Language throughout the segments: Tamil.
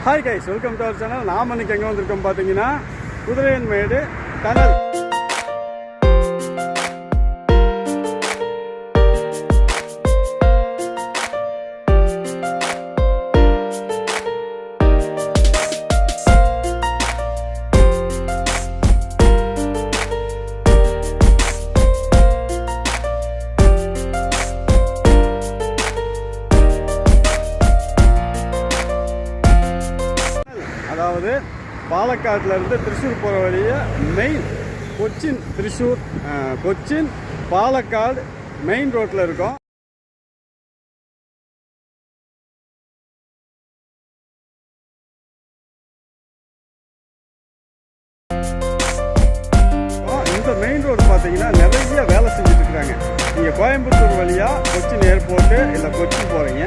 Hi guys, welcome to our channel. நாம் இன்னைக்கு எங்கே வந்திருக்கோம் பார்த்தீங்கன்னா குதிரையன்மேடு டனல். அதாவது பாலக்காட்டிலேருந்து திருச்சூர் போகிற வழியை மெயின் கொச்சின் திருச்சூர் கொச்சின் பாலக்காடு மெயின் ரோட்டில் இருக்கோம். இந்த மெயின் ரோடு பார்த்தீங்கன்னா நிறைய வேலை செஞ்சுட்டு இருக்கிறாங்க. நீங்கள் கோயம்புத்தூர் வழியாக கொச்சின் ஏர்போர்ட்டு இல்லை கொச்சின் போகிறீங்க,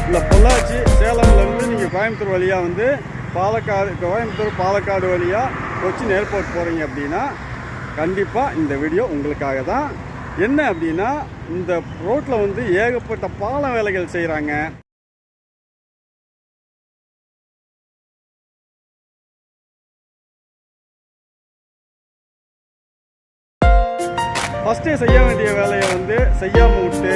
இல்லை பொள்ளாச்சி சேலம்லேருந்து நீங்கள் கோயம்புத்தூர் வழியாக வந்து கோயம்புத்தூர் பாலக்காடு வழியாக கொச்சின் ஏர்போர்ட் போகிறீங்க அப்படின்னா கண்டிப்பாக இந்த வீடியோ உங்களுக்காக தான். என்ன அப்படின்னா, இந்த ரோட்டில் வந்து ஏகப்பட்ட பாலம் வேலைகள் செய்கிறாங்க. ஃபஸ்ட்டே செய்ய வேண்டிய வேலையை வந்து செய்யாமல் விட்டு,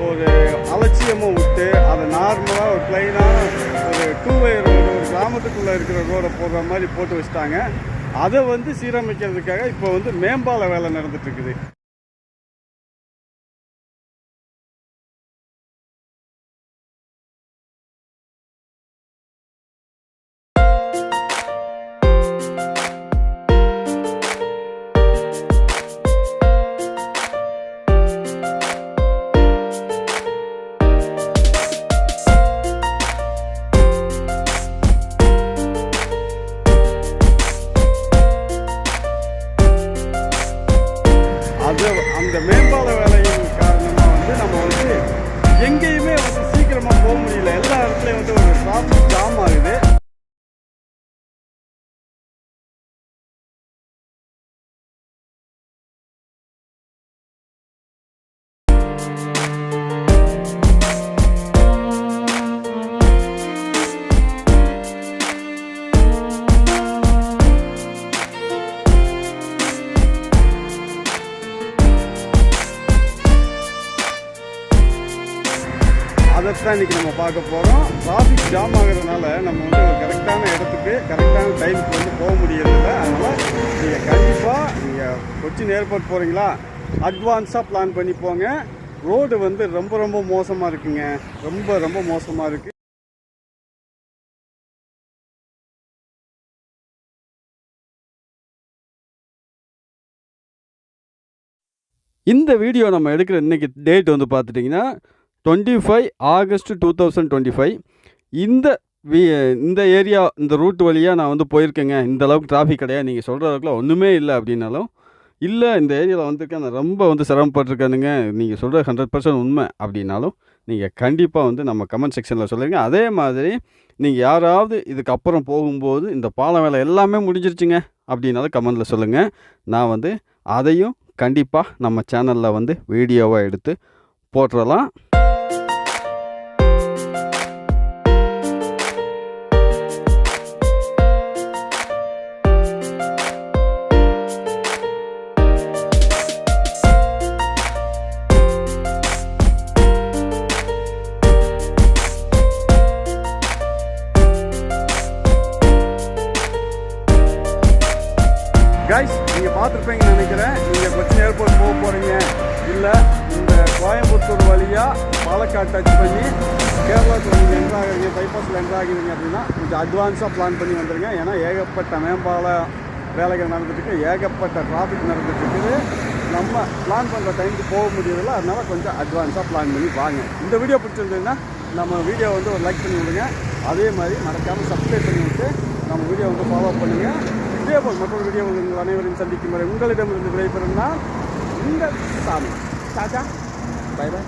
ஒரு அலட்சியமாக விட்டு, அதை நார்மலாக ஒரு பிளைனாக ஒரு 2-way ரோடு, ஒரு கிராமத்துக்குள்ளே இருக்கிற ரோடை போடுற மாதிரி போட்டு வச்சுட்டாங்க. அதை வந்து சீரமைக்கிறதுக்காக இப்போ வந்து மேம்பால வேலை நடந்துட்டுருக்குது. அந்த மேம்பால வேலையின் காரணமாக வந்து நம்ம வந்து எங்கேயுமே வந்து சீக்கிரமாக போக முடியல. எல்லா இடத்துலையும் வந்து ஒரு டிராஃபிக் ஜாம் ஆகுது. அதைத்தான் இன்றைக்கி நம்ம பார்க்க போகிறோம். டிராஃபிக் ஜாம் ஆகிறதுனால நம்ம வந்து ஒரு கரெக்டான இடத்துக்கு கரெக்டான டைமுக்கு வந்து போக முடியறதில்ல. அதனால் நீங்கள் கண்டிப்பாக நீங்கள் கொச்சின் ஏர்போர்ட் போகிறீங்களா, அட்வான்ஸாக பிளான் பண்ணி போங்க. ரோடு வந்து ரொம்ப ரொம்ப மோசமாக இருக்குங்க, ரொம்ப ரொம்ப மோசமாக இருக்குது. இந்த வீடியோ நம்ம எடுக்கிற இன்றைக்கி டேட் வந்து பார்த்துட்டிங்கன்னா 25 ஆகஸ்ட் 2025. இந்த ஏரியா, இந்த ரூட் வழியாக நான் வந்து போயிருக்கேங்க. இந்த அளவுக்கு டிராஃபிக் கிடையாது, நீங்கள் சொல்கிற அளவுக்குலாம் ஒன்றுமே இல்லை அப்படின்னாலும், இல்லை இந்த ஏரியாவில் வந்திருக்கேன், நான் ரொம்ப வந்து சிரமப்பட்டிருக்கேனுங்க, நீங்கள் சொல்கிற 100% உண்மை அப்படின்னாலும் நீங்கள் கண்டிப்பாக வந்து நம்ம கமெண்ட் செக்ஷனில் சொல்லுங்கள். அதே மாதிரி நீங்கள் யாராவது இதுக்கப்புறம் போகும்போது இந்த பாலம் வேலை எல்லாமே முடிஞ்சிருச்சுங்க அப்படின்னாலும் கமெண்டில் சொல்லுங்கள். நான் வந்து அதையும் கண்டிப்பாக நம்ம சேனலில் வந்து வீடியோவாக எடுத்து போட்டுடலாம். கைஸ், நீங்கள் பார்த்துருப்பீங்கன்னு நினைக்கிறேன். நீங்கள் கொச்சின் ஏர்போர்ட் போக போகிறீங்க, இல்லை இந்த கோயம்புத்தூர் வழியாக பாலக்காடு டச் பண்ணி கேரளாவுக்கு நீங்கள் என்ட்ராகிறீங்க, பைபாஸில் என்ட்ராகிறீங்க அப்படின்னா கொஞ்சம் அட்வான்ஸாக பிளான் பண்ணி வந்துடுங்க. ஏன்னா ஏகப்பட்ட மேம்பால வேலைகள் நடந்துட்டுருக்கு, ஏகப்பட்ட டிராஃபிக் நடந்துட்டுருக்குது. நம்ம பிளான் பண்ணுற டைமுக்கு போக முடியறதில்ல. அதனால் கொஞ்சம் அட்வான்ஸாக பிளான் பண்ணி வாங்க. இந்த வீடியோ பிடிச்சிருந்ததுன்னா நம்ம வீடியோ வந்து ஒரு லைக் பண்ணி விடுங்க. அதே மாதிரி மறக்காமல் சப்ஸ்கிரைப் பண்ணி விட்டு நம்ம வீடியோ வந்து ஃபாலோ பண்ணுங்கள். இதேபோல் மற்றொரு வீடியோ உங்கள் அனைவரையும் சந்திக்கும் வரை உங்களிடமிருந்து விடைபெறும் நான் உங்கள் சாமி. Tata, bye by.